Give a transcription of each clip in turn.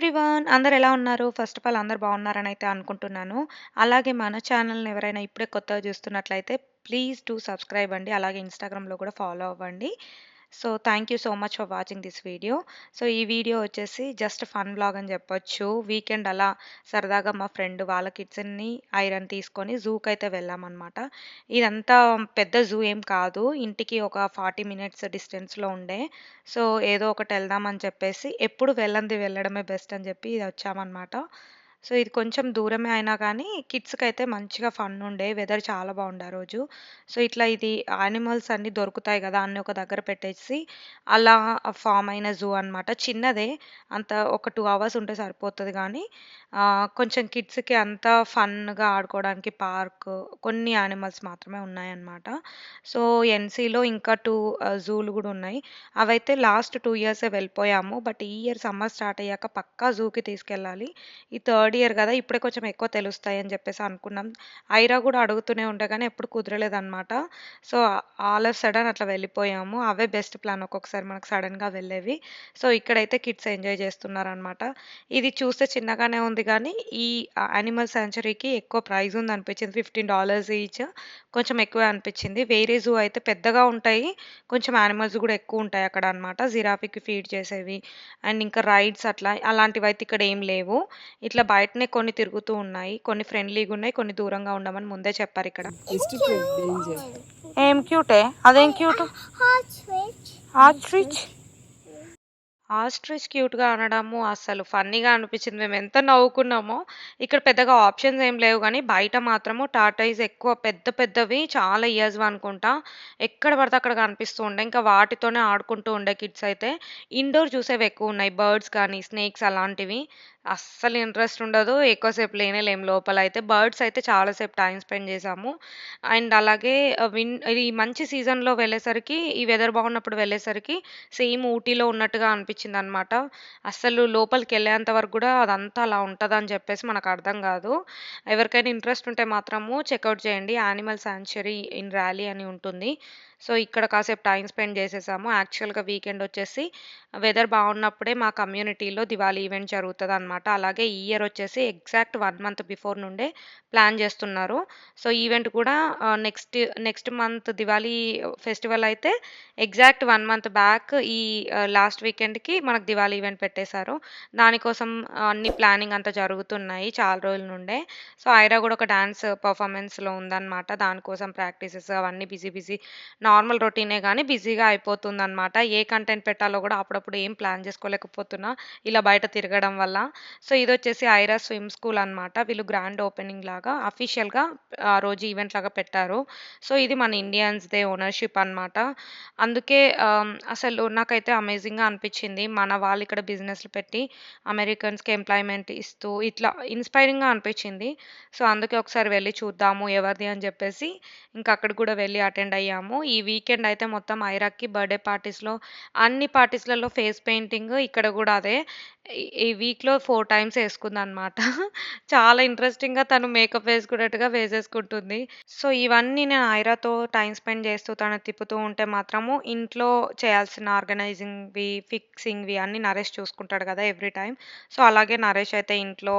Everyone అందరూ ఎలా ఉన్నారు? ఫస్ట్ ఆఫ్ ఆల్ అందరూ బాగున్నారని అయితే అనుకుంటున్నాను. అలాగే మన ఛానల్‌ని ఎవరైనా ఇప్పుడే కొత్తగా చూస్తున్నట్లయితే ప్లీజ్ డూ సబ్స్క్రైబ్ అండి. అలాగే ఇన్‌స్టాగ్రామ్‌లో కూడా ఫాలో అవ్వండి. So, thank you so much for watching this video. So, ఈ వీడియో వచ్చేసి జస్ట్ ఫన్ వ్లాగ్ అని చెప్పొచ్చు. వీకెండ్ అలా సరదాగా మా ఫ్రెండ్ వాళ్ళ కిడ్స్‌ని, ఐరన్ తీసుకొని జూకైతే వెళ్ళామనమాట. ఇదంతా పెద్ద జూ ఏం కాదు. ఇంటికి ఒక 40 మినిట్స్ డిస్టెన్స్‌లో ఉండే. సో, ఏదో ఒకటి ఎళ్దాం అని చెప్పేసి ఎప్పుడు వెళ్ళంది వెళ్ళడమే బెస్ట్ అని చెప్పి వచ్చామనమాట. సో, ఇది కొంచెం దూరమే అయినా కానీ కిడ్స్‌కైతే మంచిగా ఫన్ ఉండే. వెదర్ చాలా బాగుండే ఆ రోజు. సో, ఇట్లా ఇది యానిమల్స్ అన్నీ దొరుకుతాయి గదా! అన్నీ ఒక దగ్గర పెట్టేసి అలా ఫార్మ్ అయిన జూ అనమాట. చిన్నదే. అంత ఒక 2 అవర్స్ ఉంటే సరిపోతది గానీ కొంచెం కిడ్స్‌కి అంతా ఫన్‌గా ఆడుకోవడానికి పార్కు, కొన్ని యానిమల్స్ మాత్రమే ఉన్నాయన్నమాట. సో, ఎన్‌సీలో ఇంకా 2 జూలు గూడా ఉన్నాయి. అవైతే లాస్ట్ 2 ఇయర్సే వెళ్ళిపోయాము. బట్ ఈ ఇయర్ సమ్మర్ స్టార్ట్ అయ్యాక పక్కా జూకి తీసుకెళ్ళాలి. ఈ థర్డ్ ఇయర్ గదా! ఇప్పుడే కొంచెం ఎక్కువ తెలుస్తాయని జెప్పేసి అనుకున్నాం. ఐరా గూడా అడుగుతూనే ఉండే గానీ ఎప్పుడు కుదరలేదనమాట. సో, ఆల్ ఆఫ్ సడన్ అట్లా వెళ్ళిపోయాము. అవే బెస్ట్ ప్లాన్ ఒక్కొక్కసారి మనకు సడెన్‌గా వెళ్ళేవి. సో, ఇక్కడైతే కిడ్స్ ఎంజాయ్ చేస్తున్నారనమాట. ఇది చూస్తే చిన్నగానే ఉంది గానీ, ఈ యానిమల్ సాంచురీకి ఎక్కువ ప్రైస్ ఉందనిపించింది. $15 ఈచ్. కొంచెం ఎక్కువే అనిపించింది. వేరే జూ అయితే పెద్దగా ఉంటాయి. కొంచెం యానిమల్స్ గూడా ఎక్కువుంటాయి అక్కడ అనమాట. జిరాఫీకి ఫీడ్ చేసేవి అండ్ ఇంకా రైడ్స్ అట్లా అలాంటివైతే ఇక్కడ ఏం లేవు. ఇట్లా బయటనే కొన్ని తిరుగుతూ ఉన్నాయి. కొన్ని ఫ్రెండ్లీగున్నాయి. కొన్ని దూరంగా ఉండమని ముందే చెప్పారిక్కడ. Restricted danger. ఏం క్యూటే? అదేం క్యూట్? ఆస్ట్రిచ్. ఆస్ట్రిచ్ క్యూట్‌గా అనడము అసలు ఫన్నీగా అనిపించింది. మేమెంత నవ్వుకున్నామో. ఇక్కడ పెద్దగా ఆప్షన్స్ ఏం లేవు గానీ, బయట మాత్రము టార్టాయిస్ ఎక్కువ పెద్ద పెద్దవి చాలా ఇయర్స్‌వి అనుకుంటా. ఎక్కడ పడితే అక్కడ కనిపిస్తూ ఉండే. ఇంకా వాటితోనే ఆడుకుంటూ ఉండే కిడ్స్ అయితే. ఇండోర్ చూసేవి ఎక్కువున్నాయి. బర్డ్స్ కానీ, స్నేక్స్ అలాంటివి. అస్సలు ఇంట్రెస్ట్ ఉండదు. ఎక్కువ సేపు లేనే లేము లోపలైతే. బర్డ్స్ అయితే చాలా సేపు టైమ్ స్పెండ్ చేశాము. అండ్ అలాగే ఇది మంచి సీజన్‌లో వెళ్ళేసరికి, ఈ వెదర్ బాగున్నప్పుడు వెళ్ళేసరికి సేమ్ ఊటీలో ఉన్నట్టుగా అనిపించిందనమాట. అస్సలు లోపలికెళ్ళేంత వరకు గూడా అదంతా అలా ఉంటదని చెప్పేసి మనకర్థం గాదు. ఎవరికైనా ఇంట్రెస్ట్ ఉంటే మాత్రము చెకౌట్ చేయండి. యానిమల్ సాంక్చురీ ఇన్ ర్యాలీ అని ఉంటుంది. సో, ఇక్కడ కాసేపు టైమ్ స్పెండ్ చేసేసాము. యాక్చువల్‌గా వీకెండ్ వచ్చేసి వెదర్ బాగున్నప్పుడే మా కమ్యూనిటీలో దివాళీ ఈవెంట్ జరుగుతదనమాట. అలాగే ఈ ఇయర్ వచ్చేసి ఎగ్జాక్ట్ 1 మంత్ బిఫోర్ నుండే ప్లాన్ చేస్తున్నారు. సో, ఈవెంట్ కూడా నెక్స్ట్ మంత్ దివాళీ ఫెస్టివల్ అయితే ఎగ్జాక్ట్ 1 మంత్ బ్యాక్ ఈ లాస్ట్ వీకెండ్‌కి మనకు దివాళీ ఈవెంట్ పెట్టేశారు. దానికోసం అన్ని ప్లానింగ్ అంతా జరుగుతున్నాయి చాలా రోజుల నుండే. సో, ఐరా గూడా ఒక డాన్స్ పెర్ఫార్మన్స్‌లో ఉందనమాట. దానికోసం ప్రాక్టీసెస్ అవన్నీ బిజీ నార్మల్ రొటీనే గానీ బిజీగా అయిపోతుందనమాట. ఏ కంటెంట్ పెట్టాలో గూడా అప్పుడప్పుడు ఏం ప్లాన్ చేసుకోలేకపోతున్నా ఇలా బయట తిరగడం వల్ల. సో, ఇదొచ్చేసి ఐరా స్విమ్ స్కూల్ అనమాట. వీళ్ళు గ్రాండ్ ఓపెనింగ్ లాగా అఫీషియల్‌గా ఆ రోజు ఈవెంట్ లాగా పెట్టారు. సో, ఇది మన ఇండియన్స్‌దే ఓనర్‌షిప్ అనమాట. అందుకే అసలు నాకైతే అమేజింగ్‌గా అనిపిచ్చింది. మన వాళ్ళు ఇక్కడ బిజినెస్‌లు పెట్టి అమెరికన్స్‌కి ఎంప్లాయ్‌మెంట్ ఇస్తూ ఇట్లా ఇన్‌స్పైరింగ్‌గా అనిపిచ్చింది. సో, అందుకే ఒకసారి వెళ్లి చూద్దాము ఎవరిది అని జెప్పేసి ఇంకా అక్కడికి గూడా వెళ్లి అటెండ్ అయ్యాము. ఈ వీకెండ్ అయితే మొత్తం ఐరాకి బర్త్‌డే పార్టీస్‌లో అన్ని పార్టీస్‌లలో ఫేస్ పెయింటింగ్ ఇక్కడ గూడా అదే. ఈ వీక్‌లో 4 టైమ్స్ యేసుకుందనమాట. చాలా ఇంట్రెస్టింగ్‌గా తను మేకప్ వేసుకున్నట్టుగా వేసేసుకుంటుంది. సో, ఇవన్నీ నేను ఐరాతో టైమ్ స్పెండ్ చేస్తూ, తను తిప్పుతూ ఉంటే మాత్రము ఇంట్లో చేయాల్సిన ఆర్గనైజింగ్‌వి, ఫిక్సింగ్‌వి అన్నీ నరేష్ చూసుకుంటాడు గదా! Every time. సో, అలాగే నరేష్ అయితే ఇంట్లో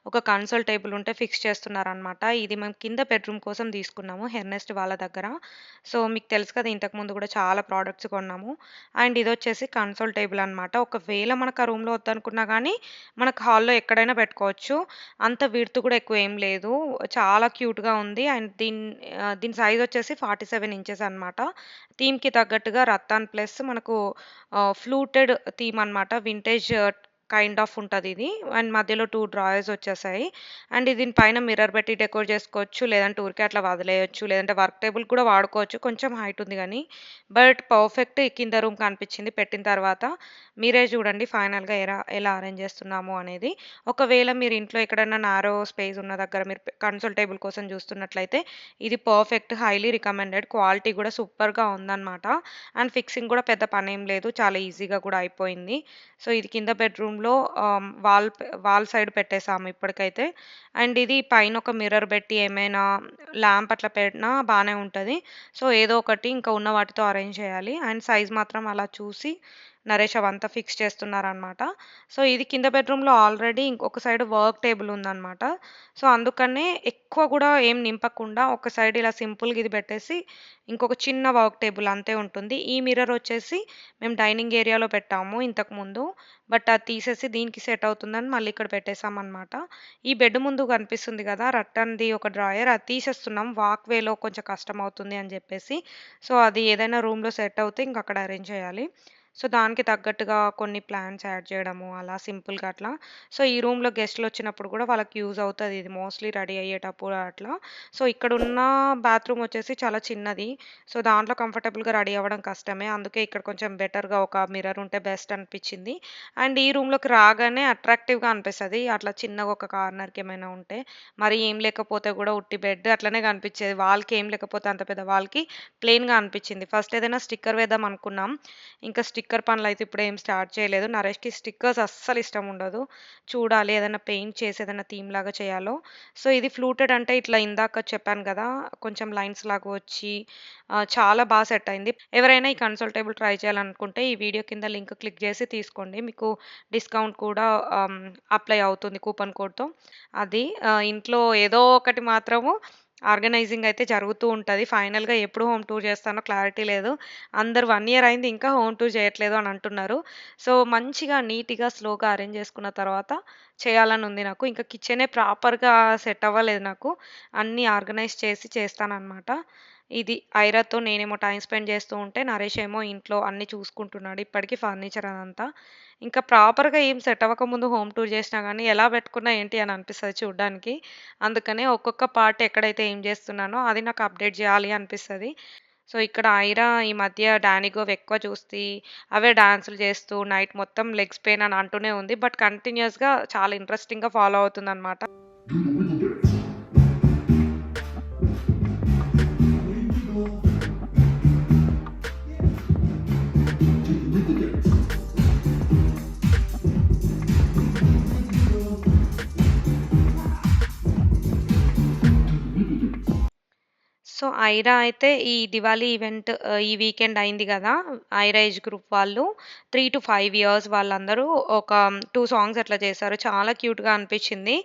ఒక కన్సోల్ టేబుల్ ఉంటే ఫిక్స్ చేస్తున్నారనమాట. ఇది మేము కింద బెడ్‌రూమ్ కోసం తీసుకున్నాము హెర్నెస్ట్ వాళ్ళ దగ్గర. సో, మీకు తెలుసు కదా! ఇంతకుముందు గూడా చాలా ప్రొడక్ట్స్ కొన్నాము. అండ్ ఇదొచ్చేసి కన్సోల్ టేబుల్ అనమాట. ఒకవేళ మనకు ఆ రూమ్‌లో వద్దనుకున్నా గానీ, మనకు హాల్‌లో ఎక్కడైనా పెట్టుకోవచ్చు. అంత విడ్త్ కూడా ఎక్కువ ఏం లేదు. చాలా క్యూట్‌గా ఉంది. అండ్ దీని సైజ్ వచ్చేసి 47 ఇంచెస్ అనమాట. థీమ్‌కి తగ్గట్టుగా రత్తాన్ ప్లస్ మనకు ఫ్లూటెడ్ థీమ్ అనమాట. వింటేజ్ కైండ్ ఆఫ్ ఉంటదిది. అండ్ మధ్యలో 2 డ్రాయర్స్ వచ్చేసాయి. అండ్ దీని పైన మిర్రర్ పెట్టి డెకోర్ చేసుకోవచ్చు. లేదంటే ఊరికే అట్లా వదిలేయొచ్చు. లేదంటే వర్క్ టేబుల్ కూడా వాడుకోవచ్చు. కొంచెం హైట్ ఉంది గానీ. బట్ పర్ఫెక్ట్ కింద రూమ్ కనిపించింది పెట్టిన తర్వాత. మీరే చూడండి ఫైనల్‌గా ఎలా అరేంజ్ చేస్తున్నాము అనేది. ఒకవేళ మీరు ఇంట్లో ఎక్కడైనా నారో స్పేస్ ఉన్న దగ్గర మీరు కన్సోల్ టేబుల్ కోసం చూస్తున్నట్లయితే ఇది పర్ఫెక్ట్. Highly recommended. క్వాలిటీ కూడా సూపర్‌గా ఉందనమాట. అండ్ ఫిక్సింగ్ కూడా పెద్ద పనేం లేదు. చాలా ఈజీగా కూడా అయిపోయింది. సో, ఇది కింద బెడ్‌రూమ్‌లో వాల్ సైడ్ పెట్టేసాము ఇప్పటికైతే. అండ్ ఇది పైన ఒక మిర్రర్ పెట్టి ఏమైనా ల్యాంప్ అట్లా పెట్టినా బానే ఉంటది. సో, ఏదో ఒకటి ఇంకా ఉన్న వాటితో అరేంజ్ చేయాలి. అండ్ సైజ్ మాత్రం అలా చూసి నరేష్ అవంతా ఫిక్స్ చేస్తున్నారనమాట. సో, ఇది కింద బెడ్‌రూమ్‌లో ఆల్రెడీ ఇంకొక సైడ్ వర్క్ టేబుల్ ఉందనమాట. సో, అందుకనే ఎక్కువ గూడా ఏం నింపకుండా ఒక సైడ్ ఇలా సింపుల్‌గా ఇది పెట్టేసి, ఇంకొక చిన్న వర్క్ టేబుల్ అంతే ఉంటుంది. ఈ మిర్రర్ వచ్చేసి మేము డైనింగ్ ఏరియాలో పెట్టాము ఇంతకుముందు. బట్ అది తీసేసి దీనికి సెట్ అవుతుందని మళ్ళీ ఇక్కడ పెట్టేసామనమాట. ఈ బెడ్ ముందు కనిపిస్తుంది గదా! రట్టన్‌ది ఒక డ్రాయర్ అది తీసేస్తున్నాం. వాక్ వేలో కొంచెం కష్టమవుతుంది అని జెప్పేసి. సో, అది ఏదైనా రూమ్‌లో సెట్ అవుతే ఇంక అక్కడ అరేంజ్ చేయాలి. సో, దానికి తగ్గట్టుగా కొన్ని ప్లాంట్స్ యాడ్ చేయడము అలా సింపుల్‌గా అట్లా. సో, ఈ రూమ్‌లో గెస్ట్‌లొచ్చినప్పుడు గూడా వాళ్ళకి యూజ్ అవుతది ఇది మోస్ట్‌లీ రెడీ అయ్యేటప్పుడు అట్లా. సో, ఇక్కడున్న బాత్రూమ్ వచ్చేసి చాలా చిన్నది. సో, దాంట్లో కంఫర్టబుల్‌గా రెడీ అవ్వడం కష్టమే. అందుకే ఇక్కడ కొంచెం బెటర్‌గా ఒక మిర్రర్ ఉంటే బెస్ట్ అనిపిచ్చింది. అండ్ ఈ రూమ్‌లోకి రాగానే అట్రాక్టివ్‌గా అనిపిస్తది. అట్లా చిన్నగా ఒక కార్నర్‌కి ఏమైనా ఉంటే. మరి ఏం లేకపోతే గూడా ఉట్టి బెడ్ అట్లనే కనిపిచ్చేది. వాల్‌కి ఏం లేకపోతే అంత పెద్ద వాల్‌కి ప్లెయిన్‌గా అనిపిచ్చింది. ఫస్ట్ ఏదైనా స్టిక్కర్ వేద్దాం అనుకున్నాం. ఇంకా స్టిక్కర్ పనులయితే ఇప్పుడేం స్టార్ట్ చేయలేదు. నరేష్‌కి స్టిక్కర్స్ అస్సలు ఇష్టం ఉండదు. చూడాలి ఏదైనా పెయింట్ చేసి ఏదైనా థీమ్‌లాగా చేయాలో. సో, ఇది ఫ్లూటెడ్ అంటే ఇట్లా ఇందాక చెప్పాను గదా! కొంచెం లైన్స్ లాగా వచ్చి చాలా సెట్ అయింది. ఎవరైనా ఈ కన్సోల్ టేబుల్ ట్రై చేయాలనుకుంటే ఈ వీడియో కింద లింక్ క్లిక్ చేసి తీసుకోండి. మీకు డిస్కౌంట్ కూడా అప్లై అవుతుంది కూపన్ కోడ్‌తో. అది ఇంట్లో ఏదో ఒకటి మాత్రము ఆర్గనైజింగ్ అయితే జరుగుతూ ఉంటది. ఫైనల్‌గా ఎప్పుడు హోమ్ టూర్ చేస్తానో క్లారిటీ లేదు. అందరూ 1 ఇయర్ అయింది ఇంకా హోమ్ టూర్ చేయట్లేదు అని అంటున్నారు. సో, మంచిగా నీట్‌గా, స్లోగా అరేంజ్ చేసుకున్న తర్వాత చేయాలని ఉంది నాకు. ఇంకా కిచెనే ప్రాపర్‌గా సెట్ అవ్వలేదు నాకు. అన్నీ ఆర్గనైజ్ చేసి చేస్తాననమాట. ఇది ఐరాతో నేనేమో టైమ్ స్పెండ్ చేస్తూ ఉంటే, నరేష్ ఏమో ఇంట్లో అన్నీ చూసుకుంటున్నాడు. ఇప్పటికి ఫర్నిచర్ అదంతా. ఇంకా ప్రాపర్‌గా ఏం సెట్ అవ్వకముందు హోమ్ టూర్ చేసినా గానీ, ఎలా పెట్టుకున్నా ఏంటి అని అనిపిస్తది చూడ్డానికి. అందుకనే ఒక్కొక్క పార్ట్ ఎక్కడైతే ఏం చేస్తున్నానో అది నాకు అప్డేట్ జేయాలి అనిపిస్తది. సో, ఇక్కడ ఐరా ఈ మధ్య డానిగోవి ఎక్కువ చూసి, అవే డాన్సులు చేస్తూ నైట్ మొత్తం లెగ్స్ పెయిన్ అని అంటూనే ఉంది. బట్ కంటిన్యూయస్‌గా చాలా ఇంట్రెస్టింగ్‌గా ఫాలో అవుతుందనమాట. సో, ఐరా అయితే ఈ దివాళీ ఈవెంట్ ఈ వీకెండ్ అయింది గదా! ఐరా ఏజ్ గ్రూప్ వాళ్ళు 3-5 ఇయర్స్ వాళ్ళందరూ ఒక 2 సాంగ్స్ అట్లా చేశారు. చాలా క్యూట్‌గా అనిపిచ్చింది.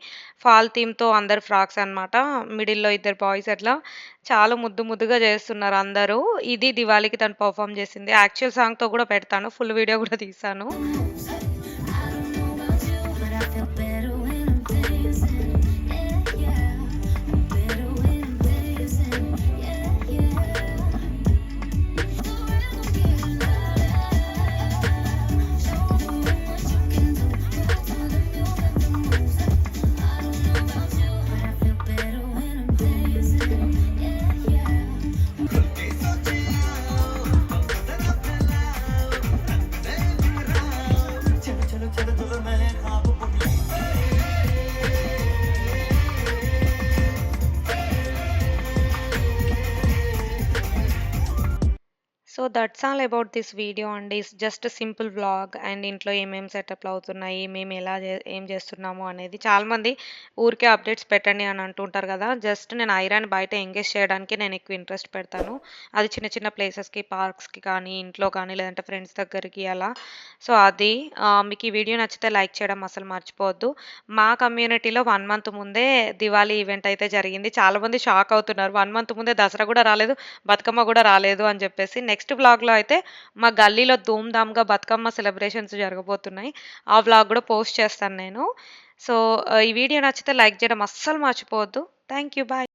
ఫాల్ థీమ్‌తో అందరు ఫ్రాక్స్ అన్నమాట. మిడిల్‌లో ఇద్దరు బాయ్స్ అట్లా చాలా ముద్దు ముద్దుగా చేస్తున్నారు అందరూ. ఇది దివాళీకి తను పెర్ఫార్మ్ చేసింది. యాక్చువల్ సాంగ్‌తో గూడా పెడతాను. ఫుల్ వీడియో గూడా తీశాను. So that's all about this video అండి. It's just simple vlog and ఇంట్లో ఏమేమి సెటప్‌లు అవుతున్నాయి, మేము ఎలా ఏం చేస్తున్నాము అనేది. చాలామంది ఊరికే అప్డేట్స్ పెట్టండి అని అంటుంటారు కదా! జస్ట్ నేను ఐరాని బయట ఎంగేజ్ చేయడానికి నేను ఎక్కువ ఇంట్రెస్ట్ పెడతాను. అది చిన్న చిన్న ప్లేసెస్‌కి, పార్క్స్‌కి కానీ, ఇంట్లో కానీ, లేదంటే ఫ్రెండ్స్ దగ్గరికి అలా. సో అది మీకు ఈ వీడియో నచ్చితే లైక్ చేయడం అసలు మర్చిపోవద్దు. మా కమ్యూనిటీలో 1 మంత్ ముందే దివాళీ ఈవెంట్ అయితే జరిగింది. చాలామంది షాక్ అవుతున్నారు. 1 మంత్ ముందే దసరా కూడా రాలేదు, బతుకమ్మ గూడా రాలేదు అని జెప్పేసి. నెక్స్ట్ వ్లాగ్‌లో అయితే మా గల్లీలో ధూమ్‌ధామ్‌గా బతుకమ్మ సెలబ్రేషన్స్ జరగబోతున్నాయి. ఆ వ్లాగ్ గూడా పోస్ట్ చేస్తాను నేను. సో, ఈ వీడియో నచ్చితే లైక్ జేయడం అస్సలు మర్చిపోవద్దు. Thank you. బాయ్.